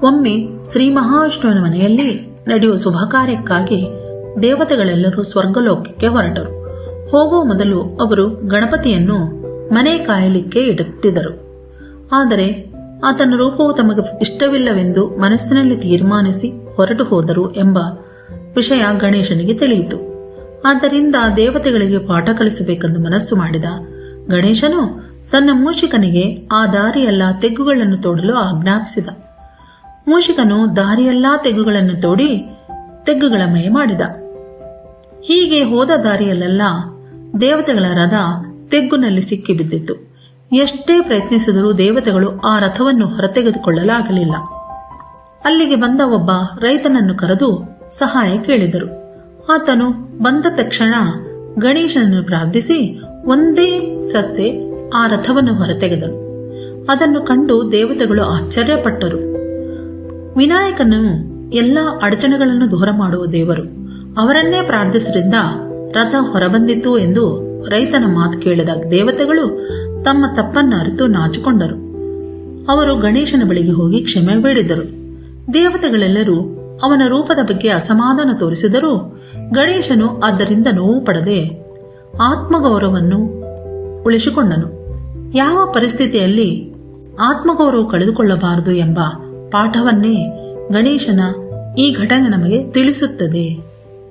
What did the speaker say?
ಒಮ್ಮೆ ಶ್ರೀ ಮಹಾವಿಷ್ಣುವಿನ ಮನೆಯಲ್ಲಿ ನಡೆಯುವ ಶುಭ ಕಾರ್ಯಕ್ಕಾಗಿ ದೇವತೆಗಳೆಲ್ಲರೂ ಸ್ವರ್ಗಲೋಕಕ್ಕೆ ಹೊರಟರು. ಹೋಗುವ ಮೊದಲು ಅವರು ಗಣಪತಿಯನ್ನು ಮನೆ ಕಾಯಲಿಕ್ಕೆ ಇಡುತ್ತಿದ್ದರು. ಆದರೆ ಆತನ ರೂಪವು ತಮಗೆ ಇಷ್ಟವಿಲ್ಲವೆಂದು ಮನಸ್ಸಿನಲ್ಲಿ ತೀರ್ಮಾನಿಸಿ ಹೊರಟು ಹೋದರು ಎಂಬ ವಿಷಯ ಗಣೇಶನಿಗೆ ತಿಳಿಯಿತು. ಆದ್ದರಿಂದ ದೇವತೆಗಳಿಗೆ ಪಾಠ ಕಲಿಸಬೇಕೆಂದು ಮನಸ್ಸು ಮಾಡಿದ ಗಣೇಶನು ತನ್ನ ಮೂಷಿಕನಿಗೆ ಆ ದಾರಿಯೆಲ್ಲ ತೆಗ್ಗುಗಳನ್ನು ತೋಡಲು ಆಜ್ಞಾಪಿಸಿದ. ಮೂಷಿಕನು ದಾರಿಯೆಲ್ಲಾ ತೆಗ್ಗುಗಳನ್ನು ತೋಡಿ ತೆಗ್ಗುಗಳ ಮಯ ಮಾಡಿದ. ಹೀಗೆ ಹೋದ ದಾರಿಯಲ್ಲೆಲ್ಲ ದೇವತೆಗಳ ರಥ ತೆಗ್ಗುನಲ್ಲಿ ಸಿಕ್ಕಿಬಿದ್ದಿತ್ತು. ಎಷ್ಟೇ ಪ್ರಯತ್ನಿಸಿದರೂ ದೇವತೆಗಳು ಆ ರಥವನ್ನು ಹೊರತೆಗೆದುಕೊಳ್ಳಲಾಗಲಿಲ್ಲ. ಅಲ್ಲಿಗೆ ಬಂದ ಒಬ್ಬ ರೈತನನ್ನು ಕರೆದು ಸಹಾಯ ಕೇಳಿದರು. ಆತನು ಬಂದ ತಕ್ಷಣ ಗಣೇಶನನ್ನು ಪ್ರಾರ್ಥಿಸಿ ಒಂದೇ ಸತ್ತೆ ಆ ರಥವನ್ನು ಹೊರತೆಗೆದನು. ಅದನ್ನು ಕಂಡು ದೇವತೆಗಳು ಆಶ್ಚರ್ಯಪಟ್ಟರು. ವಿನಾಯಕನು ಎಲ್ಲ ಅಡಚಣೆಗಳನ್ನು ದೂರ ಮಾಡುವ ದೇವರು, ಅವರನ್ನೇ ಪ್ರಾರ್ಥಿಸಿದ್ರಿಂದ ರಥ ಹೊರಬಂದಿತು ಎಂದು ರೈತನ ಮಾತು ಕೇಳಿದ ದೇವತೆಗಳು ತಮ್ಮ ತಪ್ಪನ್ನು ಅರಿತು ನಾಚಿಕೊಂಡರು. ಅವರು ಗಣೇಶನ ಬಳಿಗೆ ಹೋಗಿ ಕ್ಷಮೆ ಬೇಡಿದರು. ದೇವತೆಗಳೆಲ್ಲರೂ ಅವನ ರೂಪದ ಬಗ್ಗೆ ಅಸಮಾಧಾನ ತೋರಿಸಿದರೂ ಗಣೇಶನು ಆದ್ದರಿಂದ ನೋವು ಪಡದೆ ಆತ್ಮಗೌರವವನ್ನು ಉಳಿಸಿಕೊಂಡನು. ಯಾವ ಪರಿಸ್ಥಿತಿಯಲ್ಲಿ ಆತ್ಮಗೌರವ ಕಳೆದುಕೊಳ್ಳಬಾರದು ಎಂಬ ಪಾಠವನ್ನೇ ಗಣೇಶನ ಈ ಘಟನೆ ನಮಗೆ ತಿಳಿಸುತ್ತದೆ.